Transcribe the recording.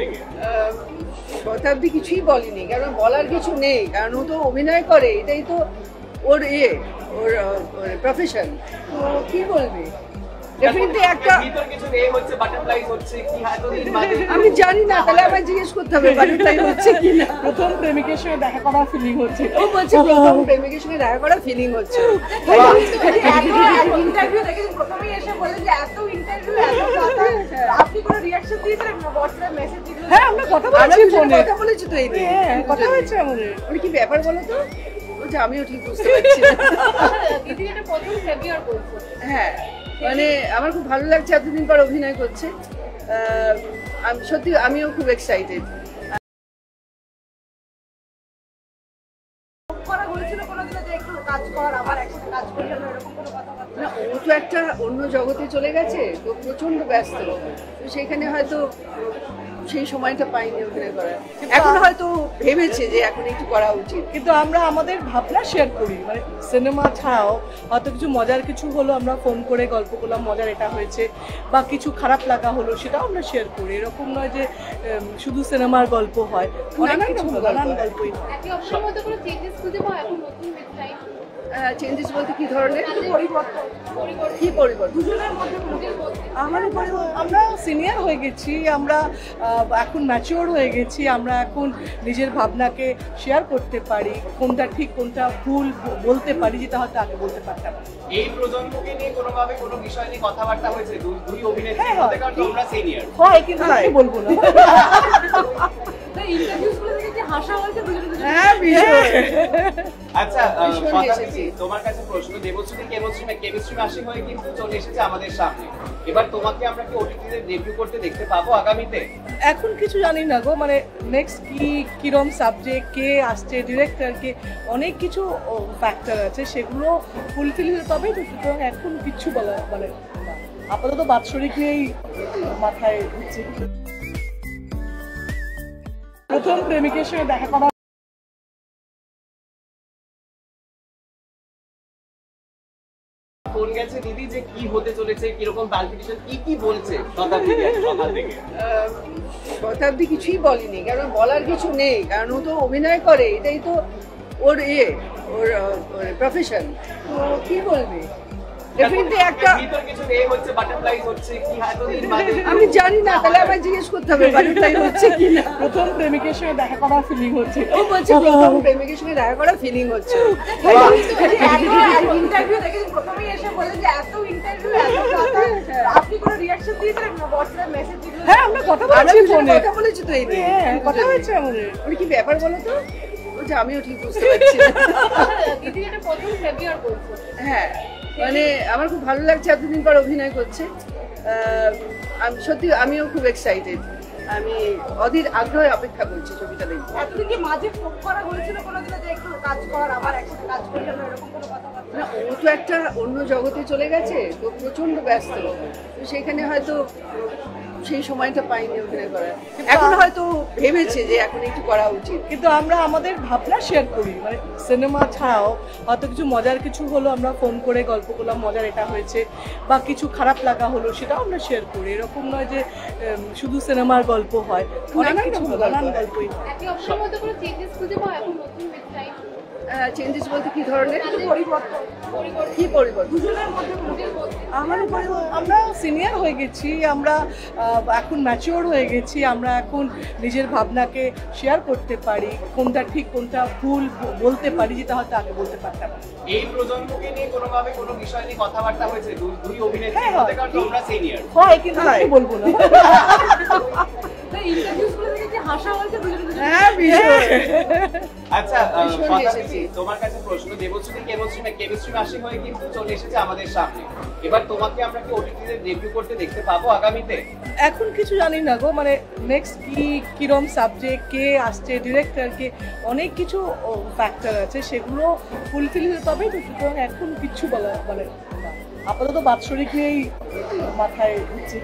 থেকে শতাব্দী কিছুই বলেনি, কারণ বলার কিছু নেই, কারণ ও তো অভিনয় করে, এটাই তো ওর ওর প্রফেশন। তো কি বলবে, ডেফিনেটলি একটা আমি জানি না, তাহলে আমায় জিজ্ঞেস করতে হবে বাটারফ্লাই হচ্ছে কিনা। প্রথম প্রেমিকের সঙ্গে দেখা করার ফিলিং হচ্ছে। ও বলছে প্রথম প্রেমিকের সঙ্গে দেখা করার ফিলিং হচ্ছে। ইন্টারভিউ দেখে প্রথমেই এসে বলে যে এত ইন্টারভিউ এত কথা, আপনি কোনো রিঅ্যাকশন দিয়েছিলেন না? হোয়াটসঅ্যাপ মেসেজ দিয়েছিলেন? হ্যাঁ, আমরা কথা বলেছি, কথা বলেছি তো এই নিয়ে। হ্যাঁ, কথা হয়েছে আমাদের। ওর কি ব্যাপার বলো তো? বলছে আমিও ঠিক বুঝতে পারছি না। দিদি এটা প্রথম ফেভিয়ার বলছো? হ্যাঁ, মানে আমার খুব ভালো লাগছে, এতদিন পর অভিনয় করছে। সত্যি আমিও খুব এক্সাইটেড। করা হয়েছিল কোনোদিনও যে একটু কাজ কর, আবার একসাথে কাজ করি আমরা, এরকম কোনো কথাবার্তা? না, ও তো একটা অন্য জগতে চলে গেছে, তো প্রচন্ড ব্যস্ত, তো সেখানে হয়তো সেই সময়টা পাইনি অভিনয় করার। এখন হয়তো ভেবেছে যে এখন একটু করা উচিত। কিন্তু আমরা আমাদের ভাবনা শেয়ার করি, মানে সিনেমা ছাড়াও হয়তো কিছু মজার কিছু হলো, আমরা ফোন করে গল্প করলাম মজার এটা হয়েছে, বা কিছু খারাপ লাগা হলো সেটাও আমরা শেয়ার করি। এরকম নয় যে শুধু সিনেমার গল্প হয়, নানান গল্পই। একে অপরের মধ্যে কোনো চেঞ্জেস খুঁজে পাও এখন নতুন ওয়েবসাইট? চেঞ্জেস বলতে কি ধরনের? পরিবর্তন কি পরিবর্তন? দুজনের মধ্যে আমরা সিনিয়র হয়ে গেছি, আমরা এখন ম্যাচিওর হয়ে গেছি, আমরা এখন নিজের ভাবনাকে শেয়ার করতে পারি, কোনটা ঠিক কোনটা ভুল বলতে পারি, যেটা হয়তো আগে বলতে পারতাম। এই প্রজন্মকে নিয়ে কোনোভাবে কোনো বিষয় নিয়ে কথাবার্তা হয়েছে দুই অভিনেত্রীর মধ্যে, কারণ তোমরা সিনিয়র? হয়, কিন্তু আমি বলবো না। ইন্টারভিউগুলো থেকে যে হাসা হয়েছে দুজনে দুজনে? হ্যাঁ, ভীষণ। আচ্ছা, তোমার কাছে প্রশ্ন, দেবশ্রী কেমিস্ট্রি মাসি হয়ে কিন্তু চলে এসেছে আমাদের সামনে। এবার তোমাকে আমরা কি ওটিটিতে ডেবিউ করতে দেখতে পাবো আগামীতে? এখন কিছু জানি না গো, মানে নেক্সট কিরম সাবজেক্ট, কে আসছে, ডিরেক্টর কে, অনেক কিছু ফ্যাক্টর আছে, সেগুলো ফুলফিল হতে তবে তো। সুতরাং এখন কিছু বলা মানে না। আপাতত বাৎসরিক নিয়েই মাথায় ঘুরছে। প্রথম প্রেমিকের সঙ্গে দেখা করা ফোন গেছে দিদি যে কি হতে চলেছে, কিরকম পালপিটেশন, কি বলছে শতাব্দী সকাল থেকে? শতাব্দী কিছুই বলেনি, কারণ বলার কিছু নেই, কারণ ও তো অভিনয় করে, এটাই তো ওর ওর প্রফেশন। তো কি বলবে, ডেফিনেটলি একটা আমি জানি না, তাহলে আমায় জিজ্ঞেস করতে হবে বাটারফ্লাই হচ্ছে কিনা। প্রথম প্রেমিকের সঙ্গে দেখা করার ফিলিং হচ্ছে। ও বলছে প্রথম প্রেমিকের সঙ্গে দেখা করার ফিলিং হচ্ছে। ইন্টারভিউ দেখে প্রথমেই এসে বলে যে এত ইন্টারভিউ এত কথা, আপনি কোনো রিঅ্যাকশন দিয়েছিলেন না? হোয়াটসঅ্যাপ মেসেজ দিয়েছিলেন? হ্যাঁ, আমরা কথা বলেছি, কথা বলেছি তো এই নিয়ে। হ্যাঁ, কথা হয়েছে আমাদের। ওর কি ব্যাপার বলো তো? বলছে আমিও ঠিক বুঝতে পারছি না। দিদি এটা প্রথম ফেভিয়ার বলছো? হ্যাঁ, মানে আমার খুব ভালো লাগছে, এতদিন পর অভিনয় করছে। সত্যি আমিও খুব এক্সাইটেড। আমি অধীর আগ্রহে অপেক্ষা করছি ছবিটা দেখতে। এতদিন কি মাঝে ফোন করা হয়েছিল কোনোদিনও যে একটু কাজ কর, আবার একসাথে কাজ করি আমরা, এরকম কোনো কথাবার্তা? না, ও তো একটা অন্য জগতে চলে গেছে, তো প্রচন্ড ব্যস্ত, তো সেখানে হয়তো সেই সময়টা পাইনি অভিনয় করার। এখন হয়তো ভেবেছে যে এখন একটু করা উচিত। কিন্তু আমরা আমাদের ভাবনা শেয়ার করি, মানে সিনেমা ছাড়াও হয়তো কিছু মজার কিছু হলো, আমরা ফোন করে গল্প করলাম মজার এটা হয়েছে, বা কিছু খারাপ লাগা হলো সেটাও আমরা শেয়ার করি। এরকম নয় যে শুধু সিনেমার গল্প হয়, নানান গল্পই। একে অপরের মধ্যে কোনো চেঞ্জেস খুঁজে পাও এখন নতুন ওয়েবসাইট? চেঞ্জেস বলতে কি ধরনের? পরিবর্তন কি পরিবর্তন? দুজনের মধ্যে আমরা সিনিয়র হয়ে গেছি, আমরা এখন ম্যাচিওর হয়ে গেছি, আমরা এখন নিজের ভাবনাকে শেয়ার করতে পারি, কোনটা ঠিক কোনটা ভুল বলতে পারি, যেটা হয়তো আগে বলতে পারতাম। এই প্রজন্মকে নিয়ে কোনোভাবে কোনো বিষয় নিয়ে কথাবার্তা হয়েছে দুই অভিনেত্রীর মধ্যে, কারণ তোমরা সিনিয়র? হয়, কিন্তু আমি বলবো না। ইন্টারভিউগুলো থেকে যে হাসা হয়েছে দুজনে দুজনে? হ্যাঁ, ভীষণ। আচ্ছা, তোমার কাছে প্রশ্ন, দেবশ্রী কেমিস্ট্রি মাসি হয়ে কিন্তু চলে এসেছে আমাদের সামনে। এবার তোমাকে আমরা কি ওটিটিতে ডেবিউ করতে দেখতে পাবো আগামীতে? এখন কিছু জানি না গো, মানে নেক্সট কিরম সাবজেক্ট, কে আসছে, ডিরেক্টর কে, অনেক কিছু ফ্যাক্টর আছে, সেগুলো ফুলফিল হতে তবে তো। সুতরাং এখন কিছু বলা মানে না। আপাতত বাৎসরিক নিয়েই মাথায় ঘুরছে।